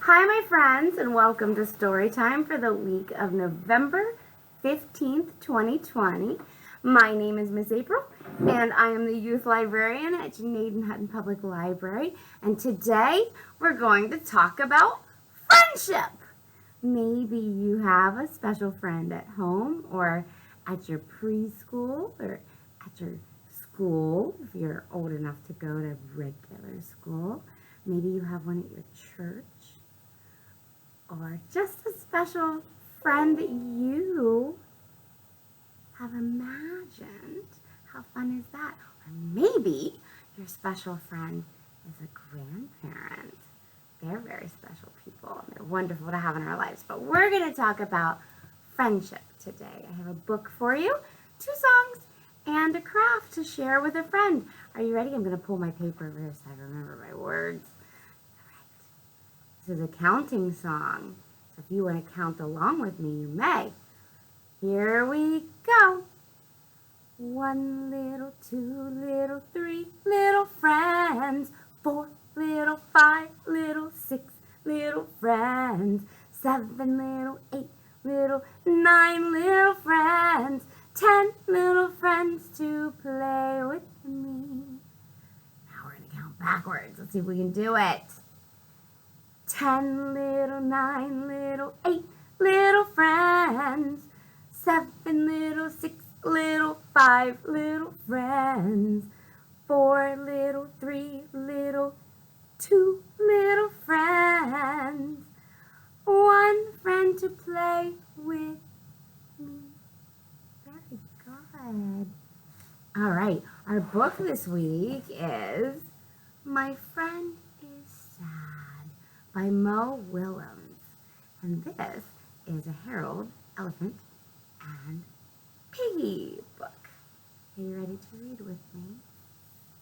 Hi, my friends, and welcome to Storytime for the week of November 15th, 2020. My name is Miss April, and I am the youth librarian at Janaden Hutton Public Library. And today we're going to talk about friendship. Maybe you have a special friend at home or at your preschool or at your school if you're old enough to go to regular school. Maybe you have one at your church. Or just a special friend that you have imagined. How fun is that? Or maybe your special friend is a grandparent. They're very special people. They're wonderful to have in our lives. But we're going to talk about friendship today. I have a book for you, 2 songs, and a craft to share with a friend. Are you ready? I'm going to pull my paper over so I remember my words. This is a counting song, so if you want to count along with me, you may. Here we go. 1 little, 2 little, 3 little friends, 4 little, 5 little, 6 little friends, 7 little, 8 little, 9 little friends, 10 little friends to play with me. Now we're going to count backwards. Let's see if we can do it. 10 little, 9 little, 8 little friends, 7 little, 6 little, 5 little friends, 4 little, 3 little, 2 little friends, 1 friend to play with me. Very good. All right, our book this week is My Friend is Sad by Mo Willems. And this is a Harold, Elephant, and Piggy book. Are you ready to read with me?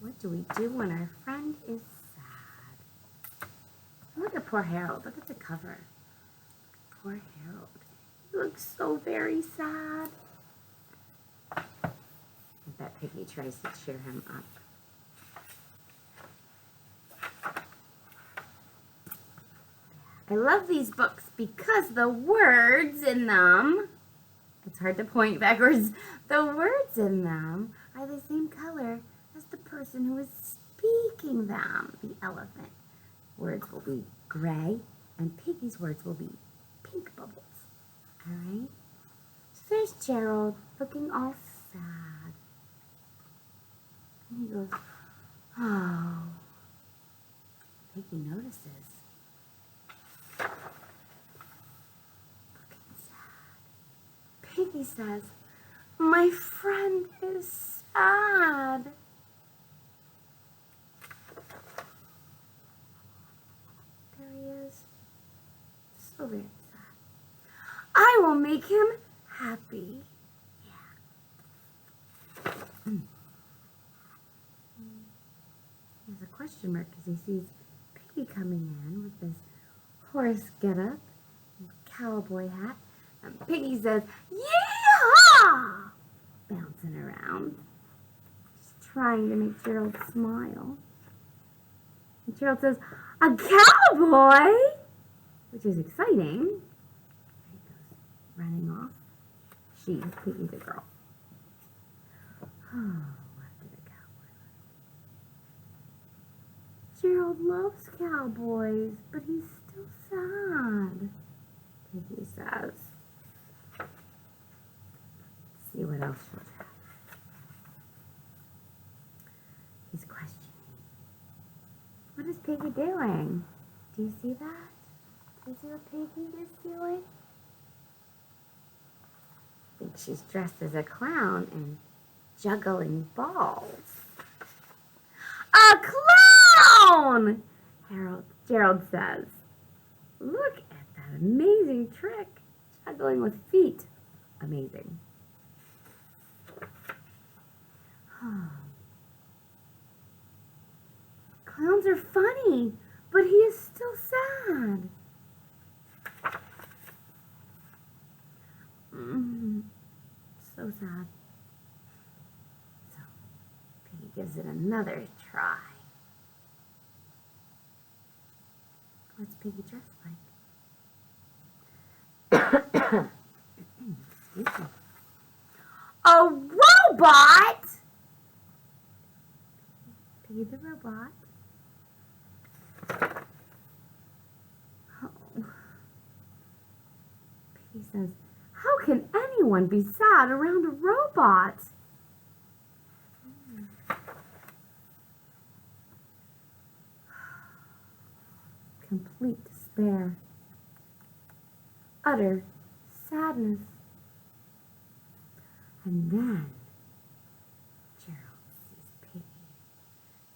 What do we do when our friend is sad? Look at poor Harold. Look at the cover. Poor Harold. He looks so very sad. I bet Piggy tries to cheer him up. I love these books because the words in them, it's hard to point backwards, the words in them are the same color as the person who is speaking them, the elephant. Words will be gray, and Piggy's words will be pink bubbles. All right? So there's Gerald looking all sad. And he goes, oh. Piggy notices. Piggy says, my friend is sad. There he is. So very sad. I will make him happy. Yeah. He has a question mark because he sees Piggy coming in with this horse getup and cowboy hat. And Piggy says, yeehaw! Bouncing around. Just trying to make Gerald smile. And Gerald says, a cowboy! Which is exciting. He goes running off. Piggy's a girl. Oh, after the cowboy. Gerald loves cowboys, but he's still sad. Piggy says. See what else she'll try. He's questioning. What is Piggy doing? Do you see that? Do you see what Piggy is doing? I think she's dressed as a clown and juggling balls. A clown! Gerald says. Look at that amazing trick. Juggling with feet. Amazing. Clowns are funny, but he is still sad. So sad. So, Piggy gives it another try. What's Piggy dressed like? Excuse me. A robot? Piggy the robot? Oh. Piggy says, how can anyone be sad around a robot? Complete despair. Utter sadness. And then Gerald sees Piggy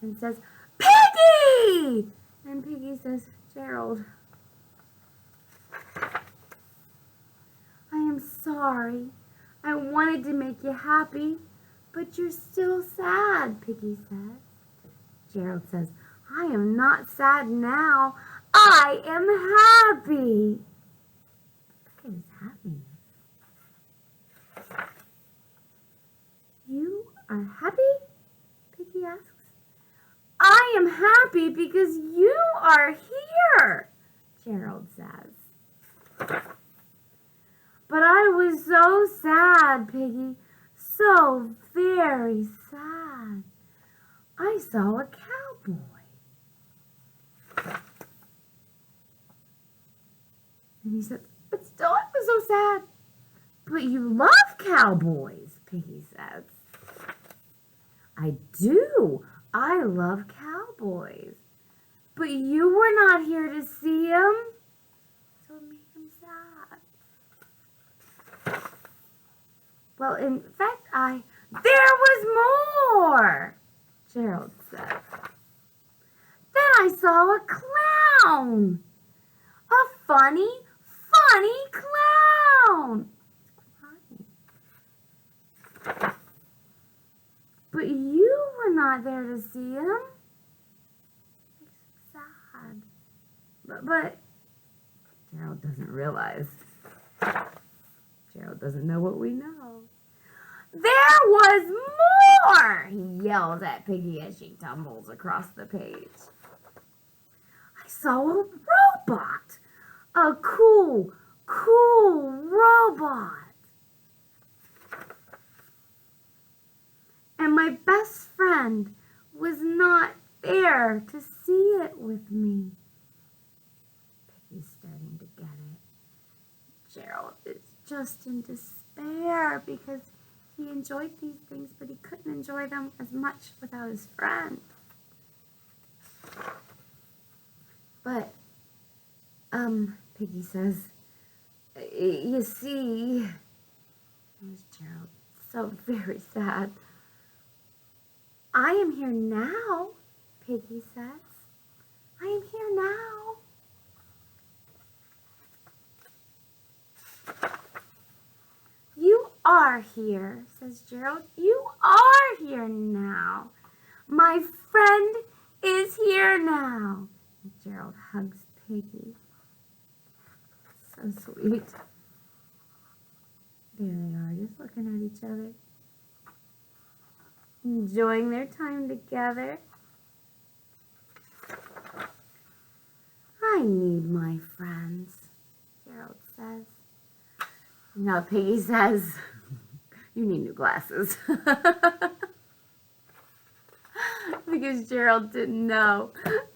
and says, Piggy! And Piggy says, Gerald, I am sorry. I wanted to make you happy, but you're still sad, Piggy says. Gerald says, I am not sad now. I am happy. Look at his happiness. You are happy? Piggy asks. I am happy because you are here, Gerald says. But I was so sad, Piggy, so very sad. I saw a cowboy. And he said, but still I was so sad. But you love cowboys, Piggy says. I do. I love cowboys. But you were not here to see him. So it made him sad. Well, in fact, there was more, Gerald says. Then I saw a clown. A funny clown. But you were not there to see him. It's sad. But Gerald doesn't realize. Gerald doesn't know what we know. There was more, he yells at Piggy as she tumbles across the page. I saw a robot. A cool robot. And my best friend was not there to see it with me. Piggy's starting to get it. Gerald is just in despair because he enjoyed these things, but he couldn't enjoy them as much without his friend. But, Piggy says, you see, there's Gerald, so very sad. I am here now, Piggy says. I am here now. You are here, says Gerald. You are here now. My friend is here now. And Gerald hugs Piggy. So sweet. There they are, just looking at each other. Enjoying their time together. I need my friends, Gerald says. No, Piggy says, you need new glasses. Because Gerald didn't know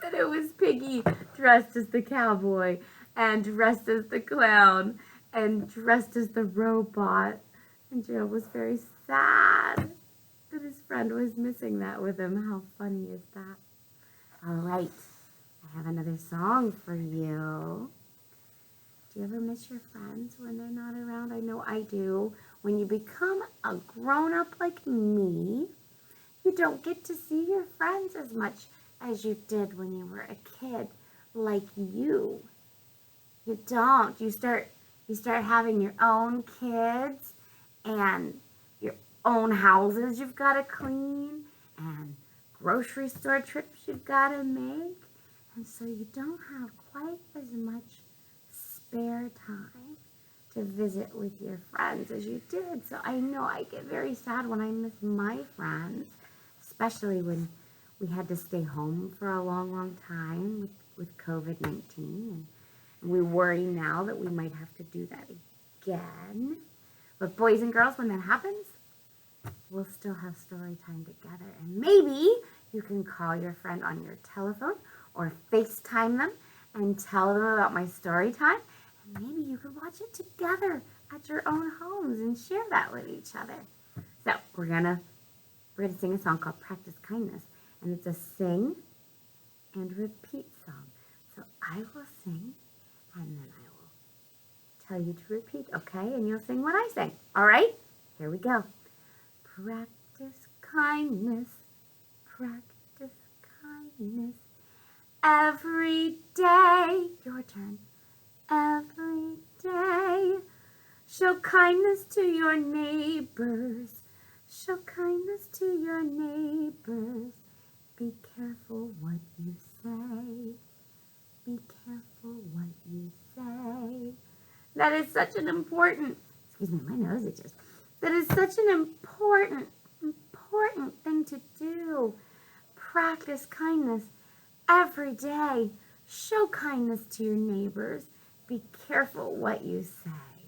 that it was Piggy dressed as the cowboy and dressed as the clown and dressed as the robot. And Gerald was very sad that his friend was missing that with him. How funny is that? All right, I have another song for you. Do you ever miss your friends when they're not around? I know I do. When you become a grown-up like me, you don't get to see your friends as much as you did when you were a kid, like you. You don't. You start having your own kids and your own houses you've got to clean and grocery store trips you've got to make. And so you don't have quite as much spare time to visit with your friends as you did. So I know I get very sad when I miss my friends, especially when we had to stay home for a long time with COVID-19, and we worry now that we might have to do that again. But boys and girls, when that happens, we'll still have story time together. And maybe you can call your friend on your telephone or FaceTime them and tell them about my story time. And maybe you can watch it together at your own homes and share that with each other. So we're gonna sing a song called Practice Kindness. And it's a sing and repeat song. So I will sing and then I will tell you to repeat, okay? And you'll sing what I sing. All right? Here we go. Practice kindness, practice kindness, every day. Your turn. Every day. Show kindness to your neighbors. Show kindness to your neighbors. Be careful what you say. Be careful what you say. That is such an important, excuse me, my nose itches. That is such an important thing to do. Practice kindness every day. Show kindness to your neighbors. Be careful what you say.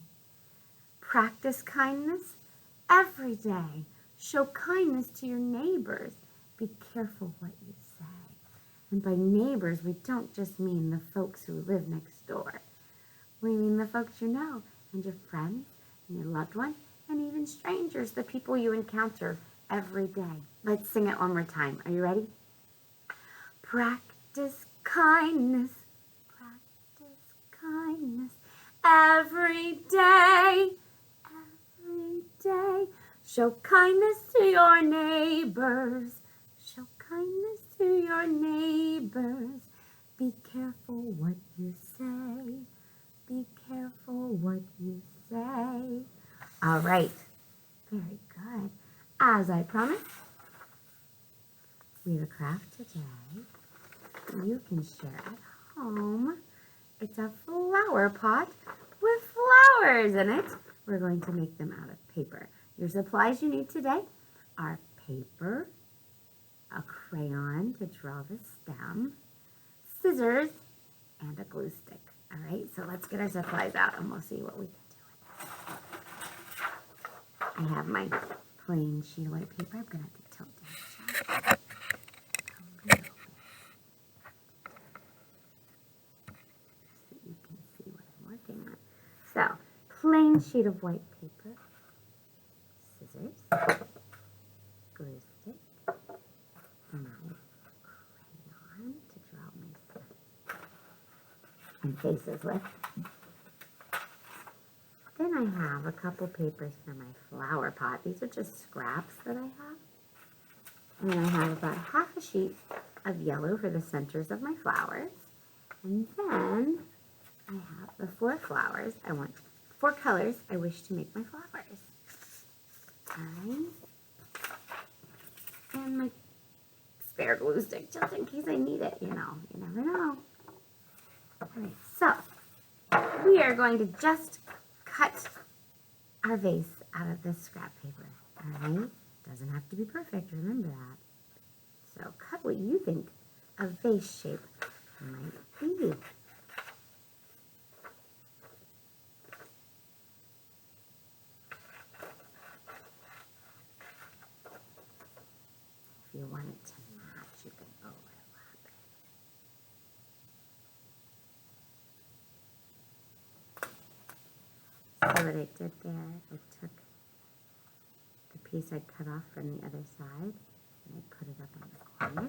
Practice kindness every day. Show kindness to your neighbors. Be careful what you say. And by neighbors, we don't just mean the folks who live next door. We mean the folks you know, and your friends, and your loved ones, and even strangers, the people you encounter every day. Let's sing it one more time. Are you ready? Practice kindness, practice kindness, every day, every day. Show kindness to your neighbors, show kindness to your neighbors. Be careful what you say, be careful what you say. All right, very good. As I promised, we have a craft today you can share at home. It's a flower pot with flowers in it. We're going to make them out of paper. Your supplies you need today are paper, a crayon to draw the stem, scissors, and a glue stick. All right, so let's get our supplies out and we'll see what we can do with it. I have my plain sheet of white paper. I'm going to have to tilt down a little bit so you can see what I'm working on. So, plain sheet of white paper, scissors, glue stick, my crayon to draw my steps and faces with. Then I have a couple papers for my flower pot. These are just scraps that I have. And then I have about half a sheet of yellow for the centers of my flowers. And then I have the 4 flowers. I want 4 colors I wish to make my flowers. Alright. And my spare glue stick, just in case I need it, you know. You never know. Alright, so we are going to just cut our vase out of this scrap paper. Alright? Doesn't have to be perfect, remember that. So cut what you think a vase shape might be. If you want it to match, you can overlap it. So what I did there, I took the piece I cut off from the other side and I put it up in the corner.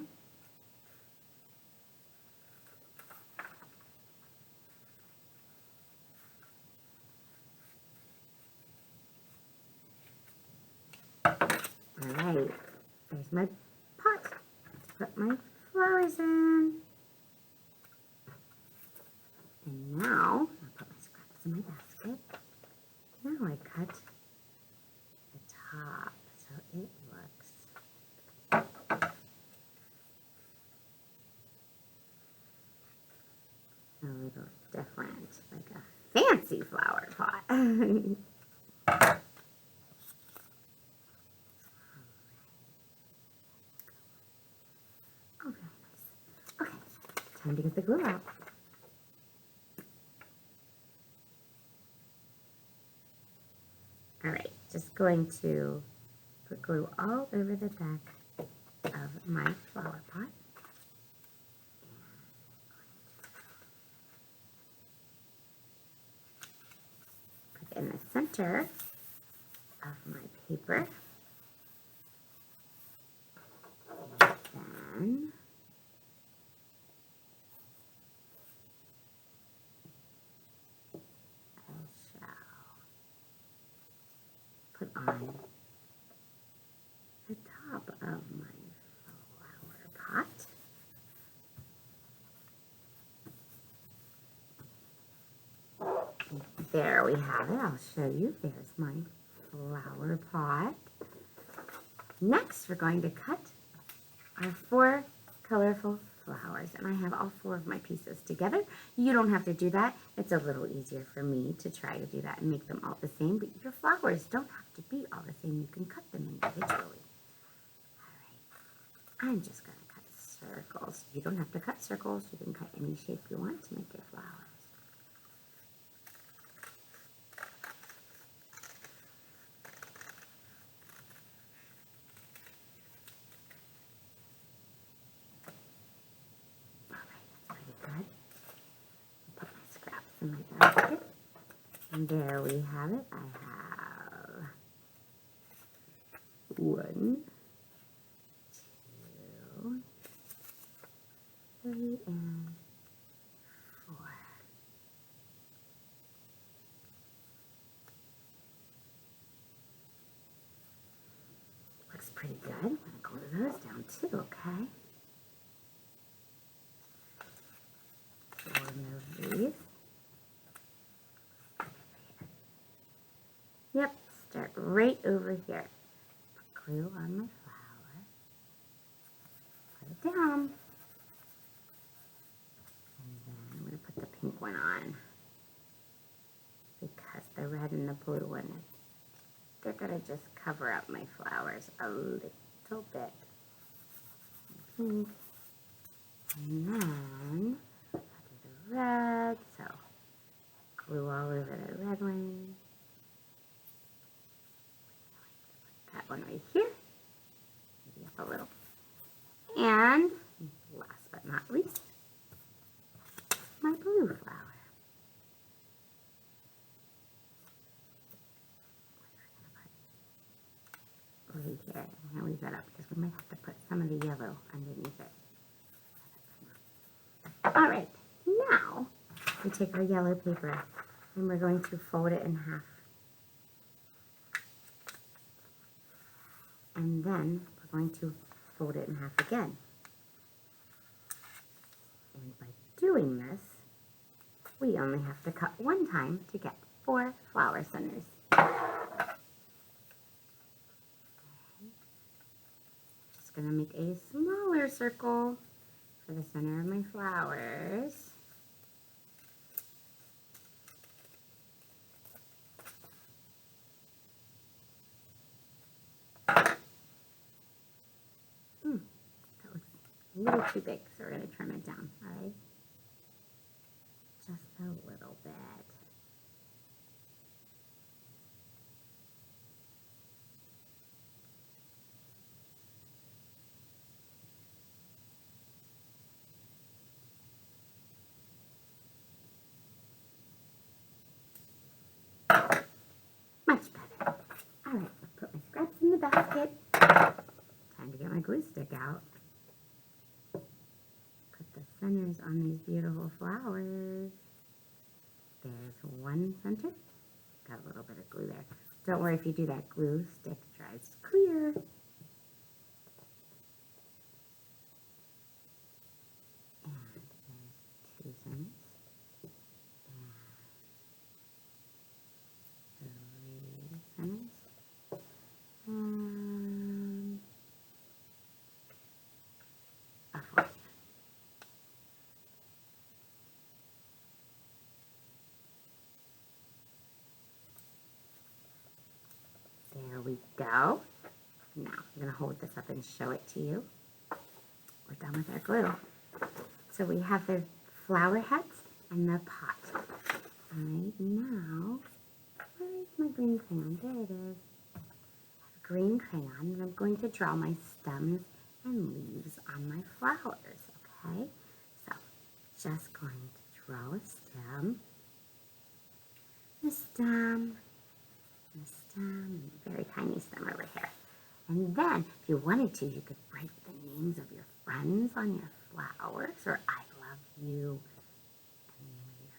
Alright, there's my pot to put my flowers in. And now, I'll put my scraps in my basket. Now I cut the top so it looks a little different, like a fancy flower pot. Oh, very nice. Okay, time to get the glue out. All right, just going to put glue all over the back of my flower pot. Put it in the center of my paper. Then I shall put on the top of my flower pot. There we have it. I'll show you. There's my flower pot. Next, we're going to cut our 4 colorful flowers, and I have all 4 of my pieces together. You don't have to do that. It's a little easier for me to try to do that and make them all the same, but your flowers don't have to be all the same. You can cut them individually. All right, I'm just going to cut circles. You don't have to cut circles. You can cut any shape you want to make your flowers. In my basket. And there we have it. I have 1, 2, 3, and 4. Looks pretty good. I'm going to glue those down too, okay? So we'll remove these. Yep, start right over here. Put glue on my flower. Put it down. And then I'm going to put the pink one on. Because the red and the blue one, they're going to just cover up my flowers a little bit. Pink. And then I'll do the red. So glue all over the red one. That one right here, maybe up a little. And last but not least, my blue flower. Over here, I'm going to leave that up because we might have to put some of the yellow underneath it. All right, now we take our yellow paper and we're going to fold it in half. And then we're going to fold it in half again. And by doing this, we only have to cut 1 time to get 4 flower centers. Just going to make a smaller circle for the center of my flowers. A little too big, so we're going to trim it down, all right? Just a little bit. Much better. All right, I'll put my scraps in the basket. Time to get my glue stick out. Put the centers on these beautiful flowers. There's 1 center. Got a little bit of glue there. Don't worry if you do that, glue stick dries clear. And there's 2 centers. And 3 centers. A 4th. There we go. Now, I'm going to hold this up and show it to you. We're done with our glue. So we have the flower heads and the pot. All right, now, where's my green crayon? There it is. I have a green crayon, and I'm going to draw my stems and leaves on my flowers, okay? So, just going to draw a stem, and a very tiny stem over here. And then, if you wanted to, you could write the names of your friends on your flowers, or I love you, and the name of your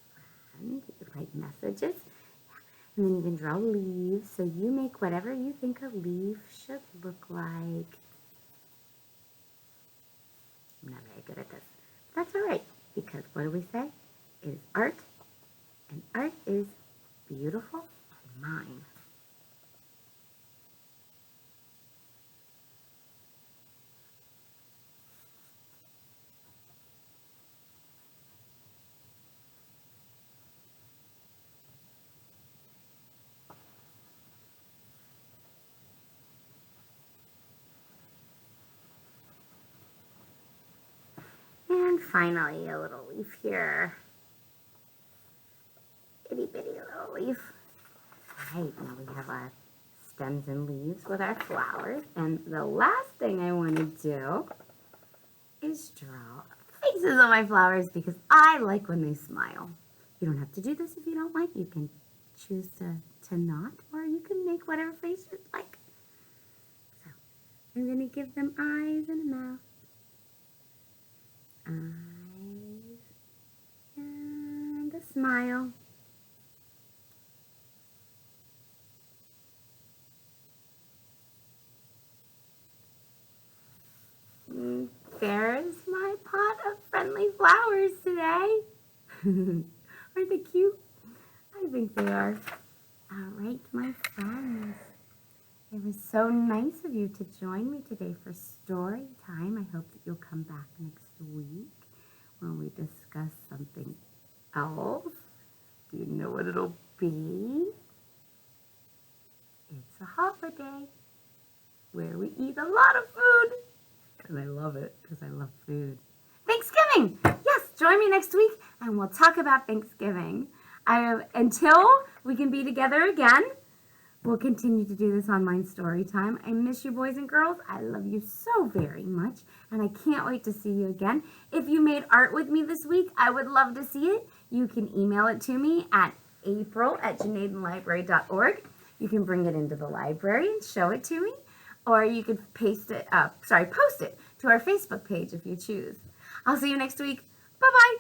friend. You could write messages. And then you can draw leaves. So you make whatever you think a leaf should look like. I'm not very good at this. That's all right, because what do we say? It is art, and art is beautiful and mine. And finally, a little leaf here. Itty bitty little leaf. All right, now we have our stems and leaves with our flowers. And the last thing I want to do is draw faces on my flowers because I like when they smile. You don't have to do this if you don't like. You can choose to not, or you can make whatever face you'd like. So I'm going to give them eyes and a mouth. Eyes and a smile. And there's my pot of friendly flowers today. Aren't they cute? I think they are. All right, my friends. It was so nice of you to join me today for story time. I hope that you'll come back next week when we discuss something else. Do you know what it'll be? It's a holiday where we eat a lot of food. And I love it because I love food. Thanksgiving! Yes, join me next week and we'll talk about Thanksgiving. Until we can be together again, we'll continue to do this online story time. I miss you, boys and girls. I love you so very much, and I can't wait to see you again. If you made art with me this week, I would love to see it. You can email it to me at april@janadenlibrary.org. You can bring it into the library and show it to me, or you could post it to our Facebook page if you choose. I'll see you next week. Bye-bye.